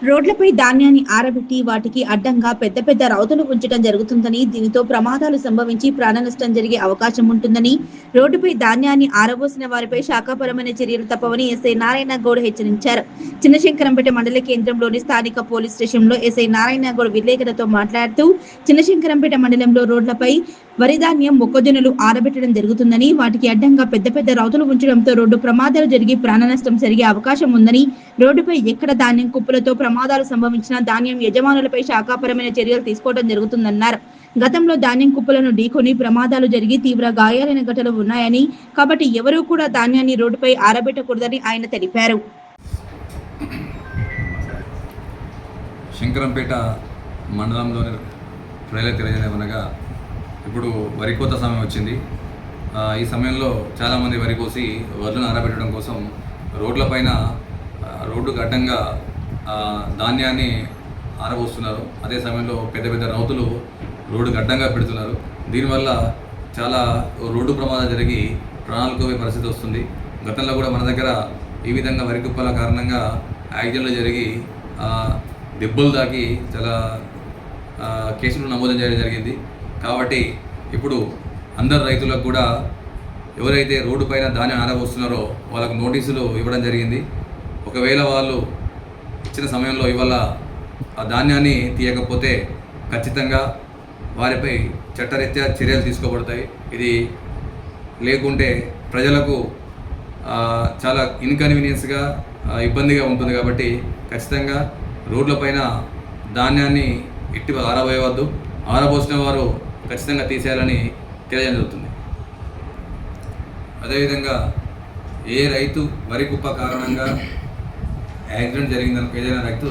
రోడ్లపై ధాన్యాన్ని ఆరబెట్టి వాటికి అడ్డంగా పెద్ద పెద్ద రౌతులు ఉంచడం జరుగుతుందని, దీనితో ప్రమాదాలు సంభవించి ప్రాణ నష్టం జరిగే అవకాశం ఉంటుందని, రోడ్డుపై ధాన్యాన్ని ఆరబోసిన వారిపై శాఖాపరమైన చర్యలు తప్పవని ఎస్ఐ నారాయణ గౌడ్ హెచ్చరించారు. చిన్నశంకరంపేట మండల కేంద్రంలోని స్థానిక పోలీస్ స్టేషన్లో ఎస్ఐ నారాయణ గౌడ్ విలేకరులతో మాట్లాడుతూ, చిన్నశంకరంపేట మండలంలో రోడ్లపై వరి ధాన్యం, మొక్కజొన్నలు ఆరబెట్టడం జరుగుతుందని, వాటికి అడ్డంగా పెద్ద పెద్ద రౌతులు ఉంచడంతో రోడ్డు ప్రమాదాలు జరిగి ప్రాణ నష్టం జరిగే అవకాశం ఉందని, రోడ్డుపై ఎక్కడ ధాన్యం కుప్పలతో ప్రమాదాలు సంభవించిన ధాన్యం యజమానులపై శాఖాపరమైన చర్యలు తీసుకోవడం జరుగుతుందన్నారు. గతంలో ధాన్యం కుప్పలను ఢీకొని ప్రమాదాలు జరిగి తీవ్ర గాయాలైన ఘటనలు ఉన్నాయని, కాబట్టి ఎవరూ కూడా ధాన్యాన్ని రోడ్డుపై ఆరబెట్టకూడదని ఆయన తెలిపారు. శంకరంపేట మండలంలోని ప్రజలకు తెలియజేయమనగా ఇప్పుడు వరి కోత సమయం వచ్చింది. ఈ సమయంలో చాలామంది వరి కోసి వడ్లను ఆరబెట్టడం కోసం రోడ్లపైన రోడ్డుకు అడ్డంగా ధాన్యాన్ని ఆరబోస్తున్నారు. అదే సమయంలో పెద్ద పెద్ద రౌతులు రోడ్డుకు అడ్డంగా పెడుతున్నారు. దీనివల్ల చాలా రోడ్డు ప్రమాదం జరిగి ప్రాణాలు కోసే పరిస్థితి వస్తుంది. గతంలో కూడా మన దగ్గర ఈ విధంగా వరి కుప్పల కారణంగా యాక్సిడెంట్లు జరిగి దెబ్బలు తాకి చాలా కేసులు నమోదు చేయడం జరిగింది. కాబట్టి ఇప్పుడు అందరు రైతులకు కూడా ఎవరైతే రోడ్డు పైన ధాన్యం ఆరబోస్తున్నారో వాళ్ళకు నోటీసులు ఇవ్వడం జరిగింది. ఒకవేళ వాళ్ళు ఇచ్చిన సమయంలో ఇవాళ ఆ ధాన్యాన్ని తీయకపోతే ఖచ్చితంగా వారిపై చట్టరీత్యా చర్యలు తీసుకోబడతాయి. ఇది లేకుంటే ప్రజలకు చాలా ఇన్కన్వీనియన్స్గా ఇబ్బందిగా ఉంటుంది. కాబట్టి ఖచ్చితంగా రోడ్లపైన ధాన్యాన్ని ఇట్టి ఆరబోయవద్దు. ఆరబోసిన వారు ఖచ్చితంగా తీసేయాలని తెలియజేయడం జరుగుతుంది. అదేవిధంగా ఏ రైతు వరి కుప్ప కారణంగా యాక్సిడెంట్ జరిగిందని ఏదైనా రైతు